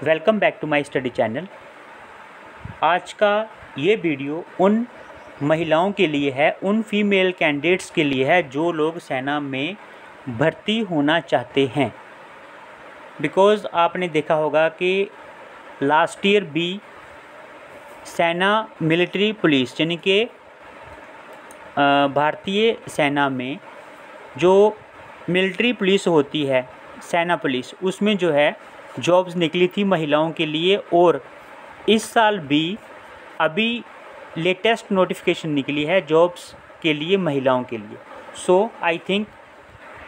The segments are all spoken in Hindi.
Welcome back to my study channel. आज का ये वीडियो उन महिलाओं के लिए है, उन फीमेल कैंडिडेट्स के लिए है जो लोग सेना में भर्ती होना चाहते हैं। बिकॉज़ आपने देखा होगा कि लास्ट ईयर भी सेना मिलिट्री पुलिस यानी कि भारतीय सेना में जो मिलिट्री पुलिस होती है, सेना पुलिस, उसमें जो है जॉब्स निकली थी महिलाओं के लिए। और इस साल भी अभी लेटेस्ट नोटिफिकेशन निकली है जॉब्स के लिए महिलाओं के लिए। सो आई थिंक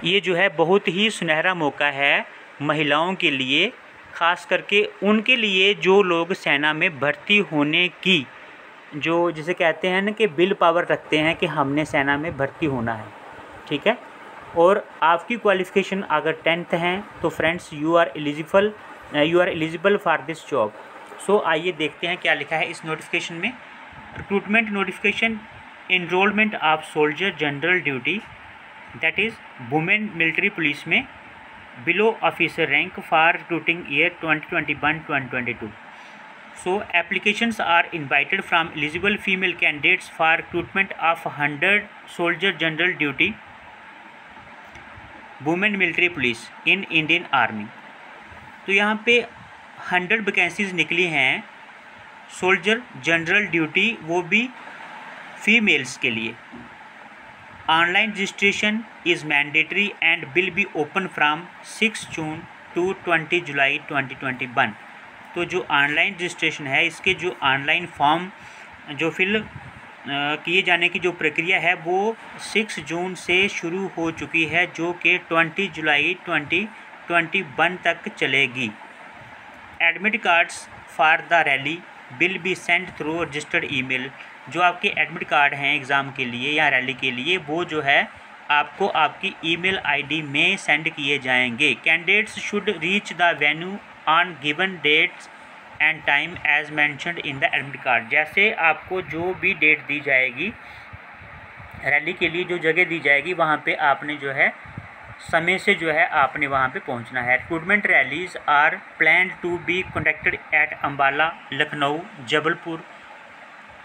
ये जो है बहुत ही सुनहरा मौका है महिलाओं के लिए, ख़ास करके उनके लिए जो लोग सेना में भर्ती होने की जो जिसे कहते हैं ना कि विल पावर रखते हैं कि हमने सेना में भर्ती होना है। ठीक है, और आपकी क्वालिफ़िकेशन अगर 10th हैं तो friends you are eligible for this job. So आइए देखते हैं क्या लिखा है इस नोटिफिकेशन में। Recruitment notification, enrolment of soldier general duty that is women military police में below officer rank for recruiting year 2021-2022। So applications are invited from eligible female candidates for recruitment of 100 soldier general duty women military police in Indian army. तो यहाँ पे 100 वैकेंसीज निकली हैं सोल्जर जनरल ड्यूटी, वो भी फीमेल्स के लिए। Online registration is mandatory and will be open from 6 June to 20 July 2021। तो जो ऑनलाइन रजिस्ट्रेशन है, इसके जो ऑनलाइन फॉर्म जो फिल किए जाने की जो प्रक्रिया है वो 6 जून से शुरू हो चुकी है, जो कि 20 जुलाई 2021 तक चलेगी। Admit cards for the rally will be send through registered email. जो आपके एडमिट कार्ड हैं एग्ज़ाम के लिए या रैली के लिए, वो जो है आपको आपकी ईमेल आईडी में सेंड किए जाएंगे। Candidates should reach the venue on given dates and time as mentioned in the admit card. जैसे आपको जो भी डेट दी जाएगी रैली के लिए, जो जगह दी जाएगी, वहाँ पे आपने जो है समय से जो है आपने वहाँ पे पहुँचना है। Recruitment rallies are plan to be conducted at Ambala, Lucknow, Jabalpur,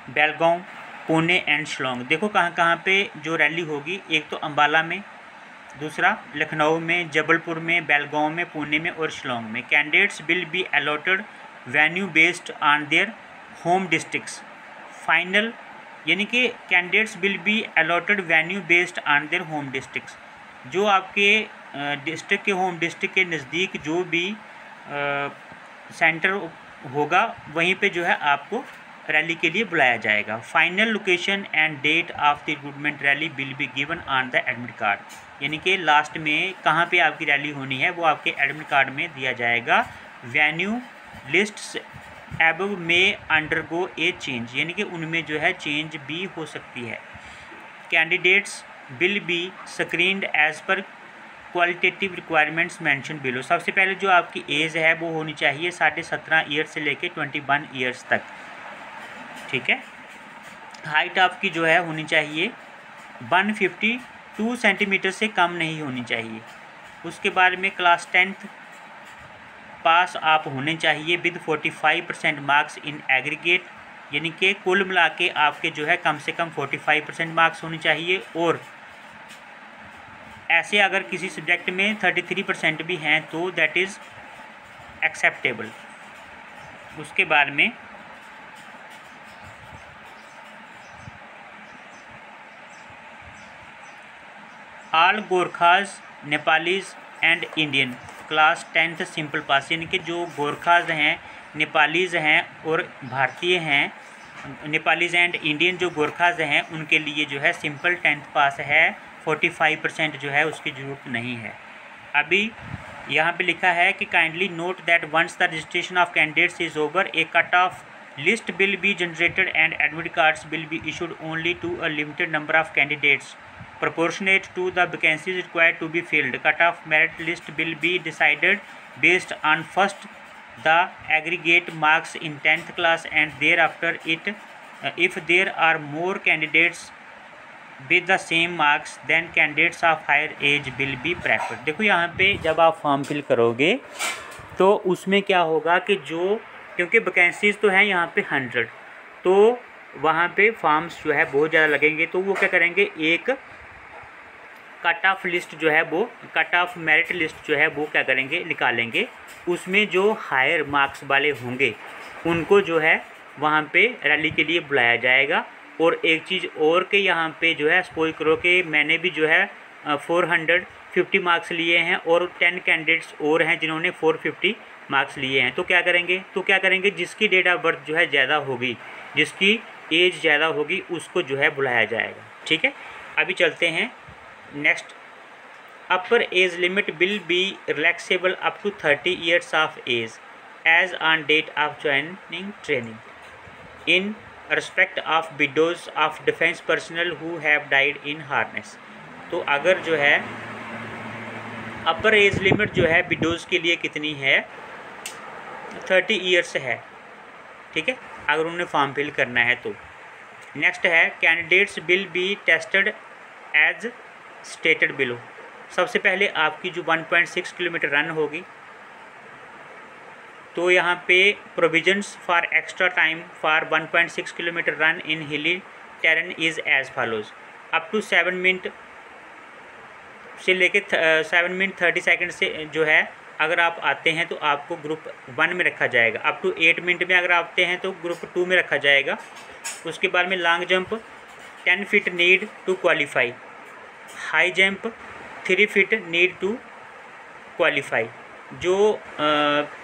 Belgaum, Pune and Shillong. देखो कहाँ कहाँ पे जो रैली होगी, एक तो अम्बाला में, दूसरा लखनऊ में, जबलपुर में, बेलगांव में, पुणे में और शिलोंग में। Candidates will be allotted venue based on their home districts. Final यानी कि candidates will be allotted venue based on their home districts. जो आपके डिस्ट्रिक्ट के होम डिस्ट्रिक्ट के नज़दीक जो भी सेंटर होगा, वहीं पे जो है आपको रैली के लिए बुलाया जाएगा। Final location and date of the recruitment rally will be given on the admit card. यानी कि लास्ट में कहाँ पे आपकी रैली होनी है वो आपके एडमिट कार्ड में दिया जाएगा। वेन्यू लिस्ट्स एबव में अंडरगो ए चेंज, यानी कि उनमें जो है चेंज भी हो सकती है। Candidates will be screened as per qualitative requirements mention below. सबसे पहले जो आपकी एज है वो होनी चाहिए 17.5 ईयर्स से लेके 21 ईयर्स तक। ठीक है, हाइट आपकी जो है होनी चाहिए 152 सेंटीमीटर से कम नहीं होनी चाहिए। उसके बाद में क्लास 10th पास आप होने चाहिए विद 45% मार्क्स इन एग्रीगेट, यानी कि कुल मिला के आपके जो है कम से कम 45% मार्क्स होने चाहिए। और ऐसे अगर किसी सब्जेक्ट में 33% भी हैं तो दैट इज़ एक्सेप्टेबल। उसके बाद में all Gorkhas, Nepalis and Indian class 10th simple pass, यानी कि जो गोरखाज हैं, नेपालीज हैं और भारतीय हैं, नेपालीज एंड इंडियन जो गोरखाज हैं उनके लिए जो है सिंपल 10th पास है। 45% जो है उसकी ज़रूरत नहीं है। अभी यहाँ पे लिखा है कि kindly note that once the registration of candidates is over a cut off list will be generated and admit cards will be issued only to a limited number of candidates proportionate to the vacancies required to be filled. Cut-off merit list will be decided based on first the aggregate marks in 10th class and thereafter if there are more candidates with the same marks then candidates of higher age will be preferred. देखो यहाँ पे जब आप फॉर्म फिल करोगे तो उसमें क्या होगा कि जो, क्योंकि वैकेंसीज़ तो हैं यहाँ पे 100, तो वहाँ पे फॉर्म्स जो है बहुत ज़्यादा लगेंगे, तो वो क्या करेंगे, एक कट ऑफ लिस्ट जो है वो, कट ऑफ मेरिट लिस्ट जो है वो क्या करेंगे, निकालेंगे। उसमें जो हायर मार्क्स वाले होंगे उनको जो है वहाँ पे रैली के लिए बुलाया जाएगा। और एक चीज़ और के यहाँ पे जो है, सपोज करो कि मैंने भी जो है 450 मार्क्स लिए हैं और 10 कैंडिडेट्स और हैं जिन्होंने 450 मार्क्स लिए हैं, तो क्या करेंगे, जिसकी डेट ऑफ बर्थ जो है ज़्यादा होगी, जिसकी एज ज़्यादा होगी, उसको जो है बुलाया जाएगा। ठीक है, अभी चलते हैं next. Upper age limit will be relaxable up to 30 years of age as on date of joining training in respect of widows of defence personnel who have died in harness. तो अगर जो है अपर एज लिमिट जो है विडोज़ के लिए कितनी है, 30 ईयर्स है। ठीक है, अगर उन्होंने फॉर्म फिल करना है तो। नेक्स्ट है candidates will be tested as stated below. सबसे पहले आपकी जो 1.6 किलोमीटर रन होगी, तो यहाँ पे provisions for extra time for 1.6 kilometre run in hilly terrain is as follows. Up to 7 minute से लेके 7 मिनट 30 सेकंड से जो है अगर आप आते हैं तो आपको ग्रुप 1 में रखा जाएगा। अप टू 8 मिनट में अगर आते हैं तो ग्रुप 2 में रखा जाएगा। उसके बाद में long jump 10 feet need to qualify, high jump 3 feet need to qualify. जो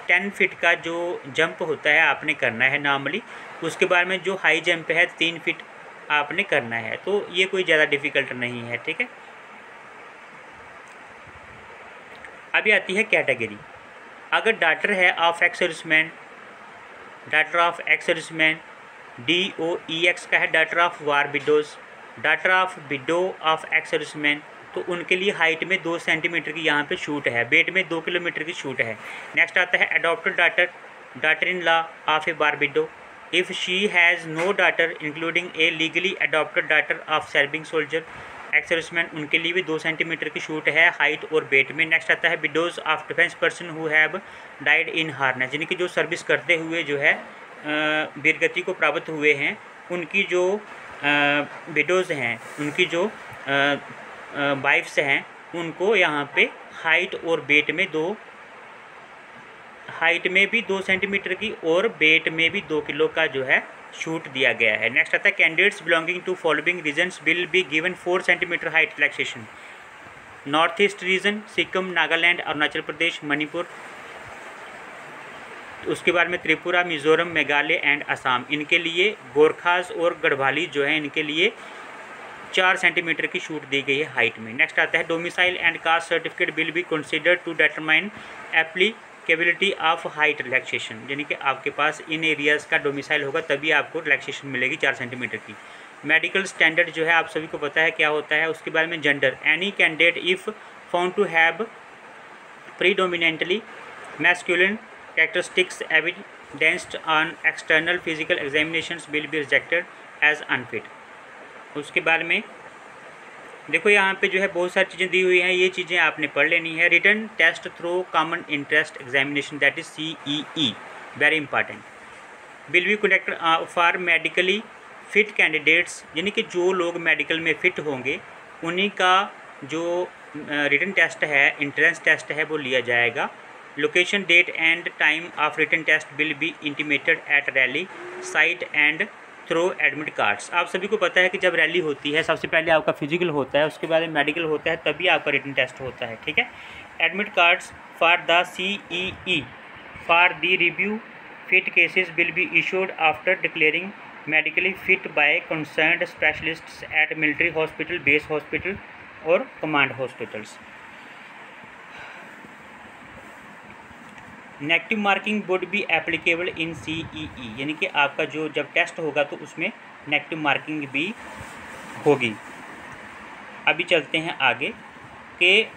10 फीट का जो जंप होता है आपने करना है नॉर्मली, उसके बाद में जो हाई जंप है 3 फीट आपने करना है, तो ये कोई ज़्यादा डिफ़िकल्ट नहीं है। ठीक है, अभी आती है कैटेगरी। अगर डॉटर है of ex serviceman, daughter of ex serviceman, DOEX का है daughter of war widows, daughter of window of ex serviceman, तो उनके लिए हाइट में 2 सेंटीमीटर की यहाँ पे छूट है, वेट में 2 किलोमीटर की छूट है। नेक्स्ट आता है adopted daughter, daughter in law of a war widow, if she has no daughter including a legally adopted daughter of serving soldier ex serviceman, उनके लिए भी 2 सेंटीमीटर की छूट है हाइट और वेट में। नेक्स्ट आता है widows of defence person who have died in harness, यानी कि जो सर्विस करते हुए जो है वीरगति को प्राप्त हुए हैं, उनकी जो विडोज़ हैं, उनकी जो वाइफ्स हैं, उनको यहाँ पे हाइट और वेट में हाइट में भी 2 सेंटीमीटर की और वेट में भी 2 किलो का जो है छूट दिया गया है। नेक्स्ट आता है candidates belonging to following regions will be given 4 centimetre height relaxation, North East region, Sikkim, Nagaland, Arunachal Pradesh, Manipur, उसके बाद में त्रिपुरा, मिज़ोरम, मेघालय एंड असम, इनके लिए गोरखास और गढ़वाली जो है इनके लिए 4 सेंटीमीटर की छूट दी गई है हाइट में। नेक्स्ट आता है domicile and caste certificate will be considered to determine applicability of height relaxation, यानी कि आपके पास इन एरियाज़ का डोमिसाइल होगा तभी आपको रिलैक्सेशन मिलेगी 4 सेंटीमीटर की। मेडिकल स्टैंडर्ड जो है आप सभी को पता है क्या होता है। उसके बाद में gender, any candidate if found to have predominantly masculine characteristics evidenced on external physical examinations will be rejected as unfit। उसके बाद में देखो यहाँ पे जो है बहुत सारी चीज़ें दी हुई हैं, ये चीज़ें आपने पढ़ लेनी है। Written test through common interest examination that is CEE, very important, will be conducted for medically fit candidates, यानी कि जो लोग मेडिकल में फ़िट होंगे उन्हीं का जो रिटन टेस्ट है, इंट्रेंस टेस्ट है, वो लिया जाएगा। Location, date and time of written test will be intimated at rally site and through admit cards. आप सभी को पता है कि जब रैली होती है सबसे पहले आपका फिजिकल होता है, उसके बाद मेडिकल होता है, तभी आपका रिटन टेस्ट होता है। ठीक है, admit cards for the CEE for the review fit cases will be issued after declaring medically fit by concerned specialists at military hospital, base hospital और command hospitals. Negative marking would be applicable in CEE, यानी कि आपका जो जब टेस्ट होगा तो उसमें नेगेटिव मार्किंग भी होगी। अभी चलते हैं आगे कि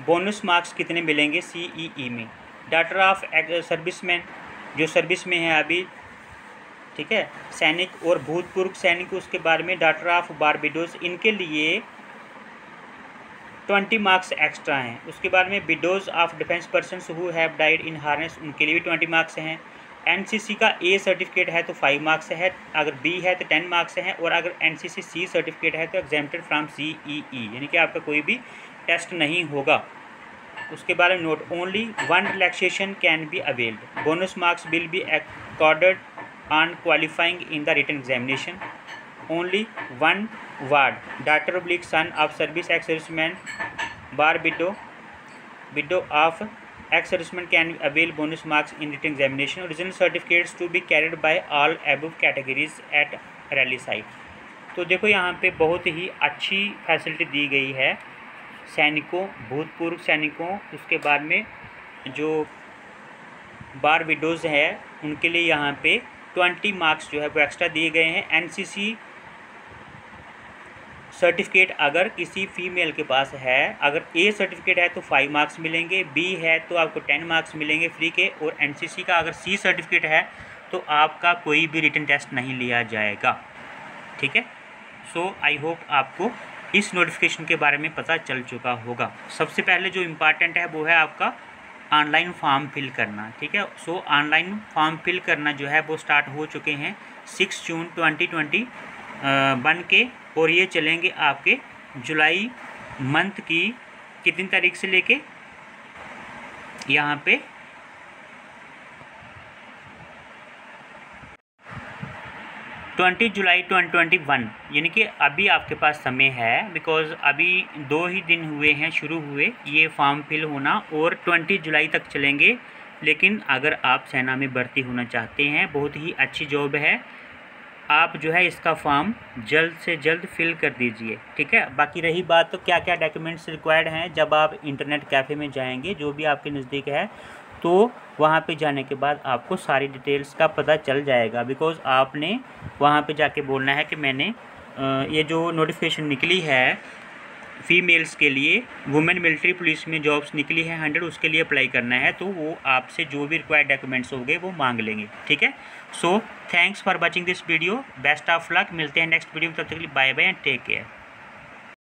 बोनस मार्क्स कितने मिलेंगे CEE में। डॉटर ऑफ सर्विसमैन, जो सर्विस में है अभी, ठीक है, सैनिक और भूतपूर्व सैनिक, उसके बारे में डॉटर ऑफ बारबेडोस, इनके लिए 20 मार्क्स एक्स्ट्रा हैं। उसके बाद में widows of defence persons who have died in harness, उनके लिए भी 20 मार्क्स हैं। एनसीसी का ए सर्टिफिकेट है तो 5 मार्क्स है, अगर बी है तो 10 मार्क्स हैं, और अगर एनसीसी सी सर्टिफिकेट है तो एग्जेम्प्टेड फ्रॉम CEE, यानी कि आपका कोई भी टेस्ट नहीं होगा। उसके बाद में note only 1 relaxation can be availed, bonus marks will be accorded on qualifying in the written examination, only 1 ward daughter oblique son of service ex serviceman bar widow of ex serviceman can avail bonus marks in written examination, original certificates to be carried by all above categories at rally site. तो देखो यहाँ पे बहुत ही अच्छी फैसिलिटी दी गई है सैनिकों, भूतपूर्व सैनिकों, उसके बाद में जो बार विडोज़ है उनके लिए यहाँ पे 20 मार्क्स जो है वो एक्स्ट्रा दिए गए हैं। एनसीसी सर्टिफिकेट अगर किसी फीमेल के पास है, अगर ए सर्टिफिकेट है तो 5 मार्क्स मिलेंगे, बी है तो आपको 10 मार्क्स मिलेंगे फ्री के, और एनसीसी का अगर सी सर्टिफिकेट है तो आपका कोई भी रिटन टेस्ट नहीं लिया जाएगा। ठीक है, सो आई होप आपको इस नोटिफिकेशन के बारे में पता चल चुका होगा। सबसे पहले जो इम्पॉर्टेंट है वो है आपका ऑनलाइन फॉर्म फिल करना। ठीक है, सो ऑनलाइन फॉर्म फिल करना जो है वो स्टार्ट हो चुके हैं 6 जून 2020 बन के, और ये चलेंगे आपके जुलाई मंथ की कितनी तारीख से लेके यहाँ पे 20 जुलाई 2021, यानी कि अभी आपके पास समय है, बिकॉज़ अभी 2 ही दिन हुए हैं शुरू हुए ये फॉर्म फिल होना, और 20 जुलाई तक चलेंगे। लेकिन अगर आप सेना में भर्ती होना चाहते हैं, बहुत ही अच्छी जॉब है, आप जो है इसका फॉर्म जल्द से जल्द फिल कर दीजिए। ठीक है, बाकी रही बात तो क्या क्या डॉक्यूमेंट्स रिक्वायर्ड हैं, जब आप इंटरनेट कैफ़े में जाएंगे जो भी आपके नज़दीक है, तो वहाँ पे जाने के बाद आपको सारी डिटेल्स का पता चल जाएगा, बिकॉज़ आपने वहाँ पे जाके बोलना है कि मैंने ये जो नोटिफिकेशन निकली है फीमेल्स के लिए, वुमेन मिलिट्री पुलिस में जॉब्स निकली है 100, उसके लिए अप्लाई करना है, तो वो आपसे जो भी रिक्वायर्ड डॉक्यूमेंट्स होंगे वो मांग लेंगे। ठीक है, सो thanks for watching this video, best of luck, मिलते हैं नेक्स्ट वीडियो में, तब तक के लिए bye bye and take care.